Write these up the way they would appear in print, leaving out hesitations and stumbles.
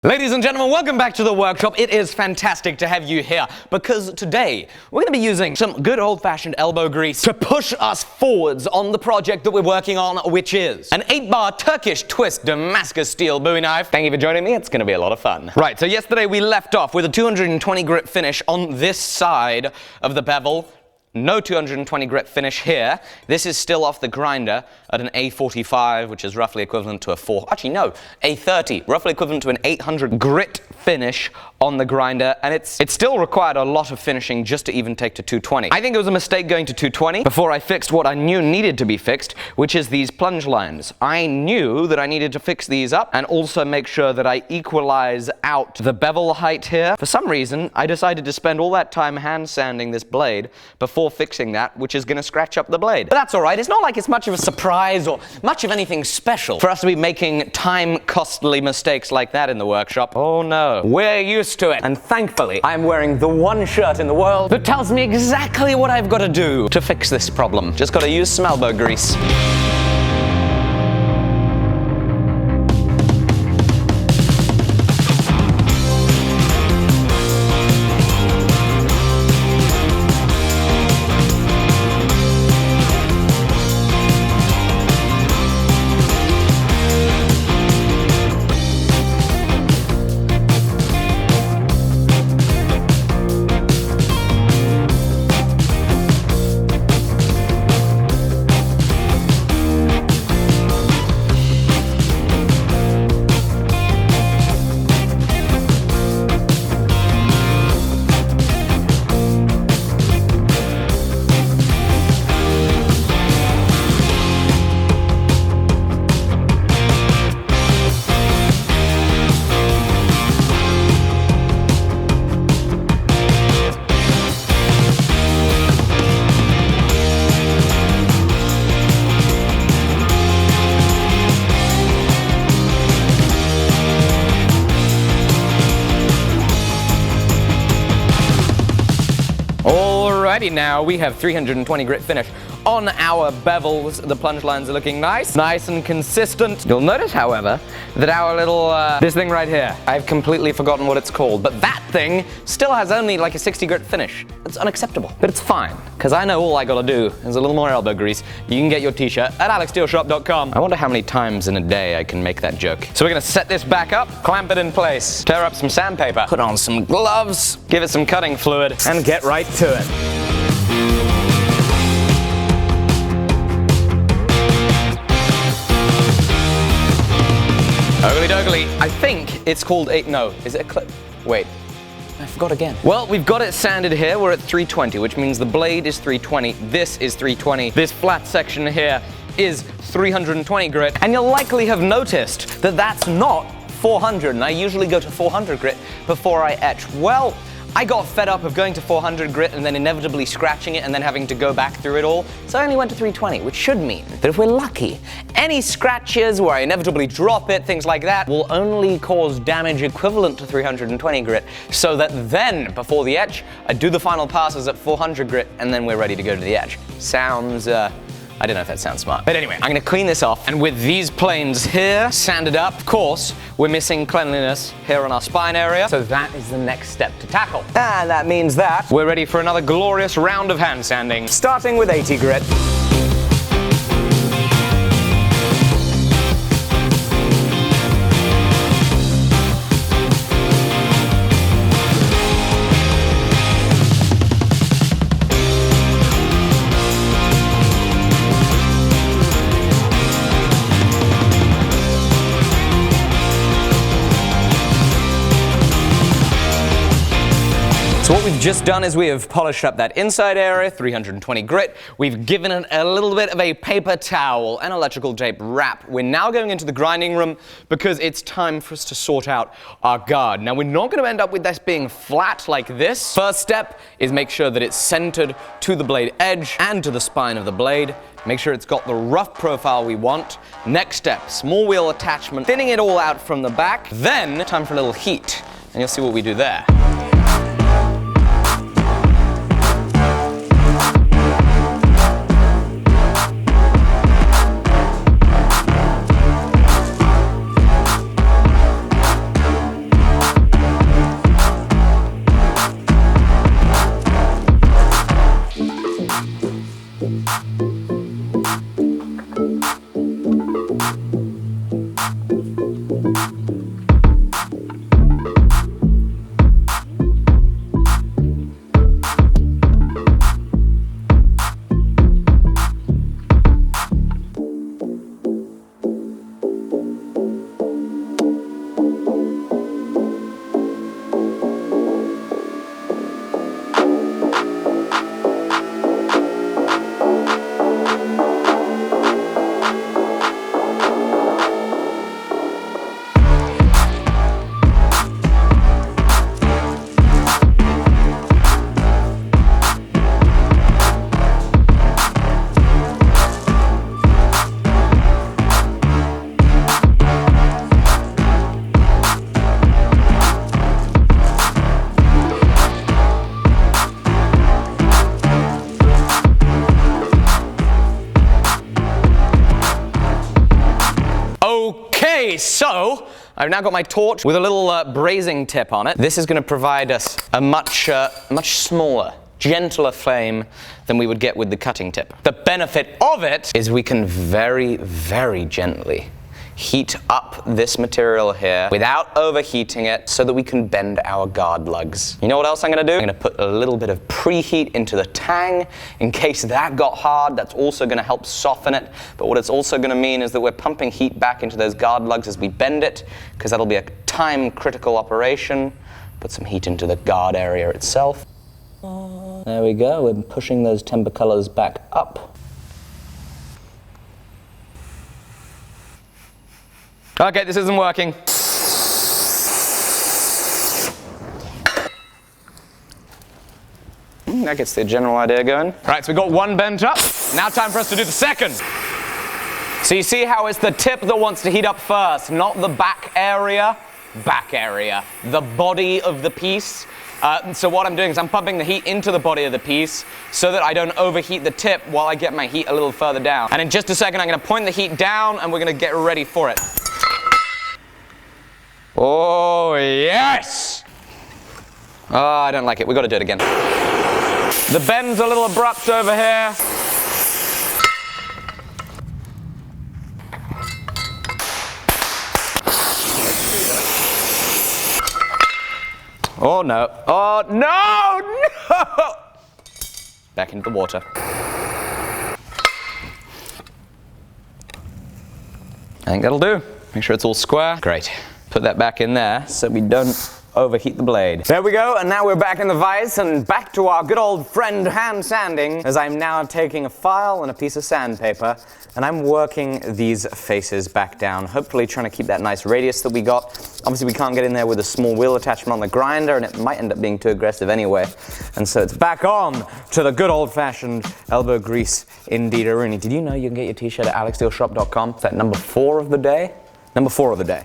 Ladies and gentlemen, welcome back to the workshop. It is fantastic to have you here because today we're going to be using some good old-fashioned elbow grease to push us forwards on the project that we're working on, which is an 8-bar Turkish twist Damascus steel Bowie knife. Thank you for joining me. It's going to be a lot of fun. Right, so yesterday we left off with a 220 grit finish on this side of the bevel. No 220 grit finish here. This is still off the grinder at an A45, which is roughly equivalent to a A30, roughly equivalent to an 800 grit finish on the grinder, and it still required a lot of finishing just to even take to 220. I think it was a mistake going to 220 before I fixed what I knew needed to be fixed, which is these plunge lines. I knew that I needed to fix these up and also make sure that I equalize out the bevel height here. For some reason, I decided to spend all that time hand sanding this blade before fixing that, which is going to scratch up the blade. But that's all right. It's not like it's much of a surprise or much of anything special for us to be making time-costly mistakes like that in the workshop. Oh no. We're used to it. And thankfully, I'm wearing the one shirt in the world that tells me exactly what I've got to do to fix this problem. Just got to use some elbow grease. Alrighty, now we have 320 grit finish on our bevels. The plunge lines are looking nice and consistent. You'll notice, however, that our little, this thing right here, I've completely forgotten what it's called, but that thing still has only like a 60 grit finish. It's unacceptable, but it's fine, because I know all I gotta do is a little more elbow grease. You can get your t-shirt at alecsteelshop.com. I wonder how many times in a day I can make that joke. So we're gonna set this back up, clamp it in place, tear up some sandpaper, put on some gloves, give it some cutting fluid, and get right to it. Ogly doggly. I think it's called is it a clip? Wait, I forgot again. Well, we've got it sanded here. We're at 320, which means the blade is 320. This is 320. This flat section here is 320 grit. And you'll likely have noticed that that's not 400, and I usually go to 400 grit before I etch. Well, I got fed up of going to 400 grit and then inevitably scratching it and then having to go back through it all, so I only went to 320, which should mean that if we're lucky, any scratches where I inevitably drop it, things like that, will only cause damage equivalent to 320 grit, so that then, before the etch, I do the final passes at 400 grit and then we're ready to go to the etch. Sounds, I don't know if that sounds smart. But anyway, I'm gonna clean this off, and with these planes here sanded up, of course, we're missing cleanliness here on our spine area, so that is the next step to tackle. And that means that we're ready for another glorious round of hand sanding, starting with 80 grit. So what we've just done is we have polished up that inside area, 320 grit. We've given it a little bit of a paper towel and electrical tape wrap. We're now going into the grinding room because it's time for us to sort out our guard. Now, we're not going to end up with this being flat like this. First step is make sure that it's centered to the blade edge and to the spine of the blade. Make sure it's got the rough profile we want. Next step, small wheel attachment, thinning it all out from the back. Then, time for a little heat, and you'll see what we do there. Okay, so I've now got my torch with a little brazing tip on it. This is going to provide us a much smaller, gentler flame than we would get with the cutting tip. The benefit of it is we can very, very gently heat up this material here without overheating it so that we can bend our guard lugs. You know what else I'm going to do? I'm going to put a little bit of preheat into the tang in case that got hard. That's also going to help soften it. But what it's also going to mean is that we're pumping heat back into those guard lugs as we bend it, because that'll be a time-critical operation. Put some heat into the guard area itself. There we go. We're pushing those timber colors back up. Okay, this isn't working. That gets the general idea going. Right, so we got one bent up. Now time for us to do the second. So you see how it's the tip that wants to heat up first, not the back area. Back area. The body of the piece. So what I'm doing is I'm pumping the heat into the body of the piece so that I don't overheat the tip while I get my heat a little further down. And in just a second, I'm going to point the heat down and we're going to get ready for it. Oh, yes! Oh, I don't like it. We've got to do it again. The bend's a little abrupt over here. Oh, no. Oh, no! No! Back into the water. I think that'll do. Make sure it's all square. Great. Put that back in there so we don't overheat the blade. There we go, and now we're back in the vise and back to our good old friend hand sanding, as I'm now taking a file and a piece of sandpaper and I'm working these faces back down, hopefully trying to keep that nice radius that we got. Obviously we can't get in there with a small wheel attachment on the grinder and it might end up being too aggressive anyway. And so it's back on to the good old-fashioned elbow grease indeed-a-rooney. Did you know you can get your t-shirt at alecsteelshop.com? Is that number 4 of the day? Number 4 of the day.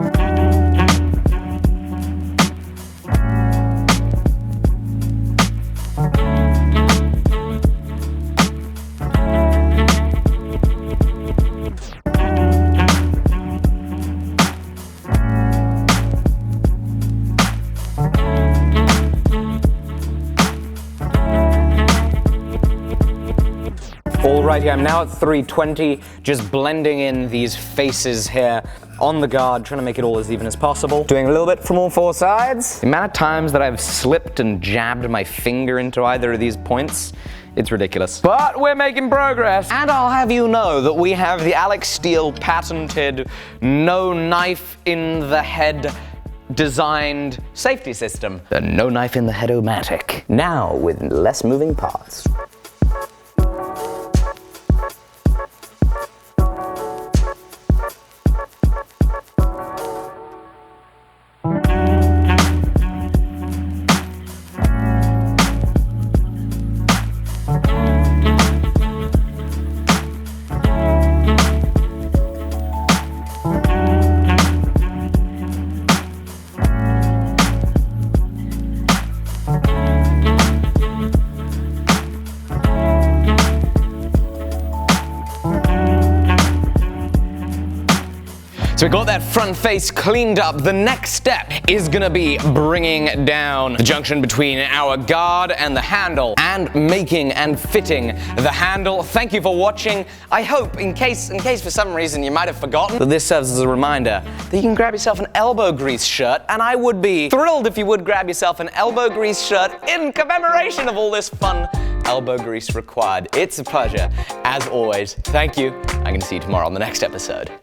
Alrighty, I'm now at 320, just blending in these faces here on the guard, trying to make it all as even as possible. Doing a little bit from all 4 sides. The amount of times that I've slipped and jabbed my finger into either of these points, it's ridiculous. But we're making progress. And I'll have you know that we have the Alec Steele patented no knife in the head designed safety system. The no knife in the head-o-matic. Now with less moving parts. So we got that front face cleaned up. The next step is gonna be bringing down the junction between our guard and the handle and making and fitting the handle. Thank you for watching. I hope, in case for some reason you might have forgotten, that this serves as a reminder that you can grab yourself an elbow grease shirt, and I would be thrilled if you would grab yourself an elbow grease shirt in commemoration of all this fun elbow grease required. It's a pleasure. As always, thank you. I'm gonna see you tomorrow on the next episode.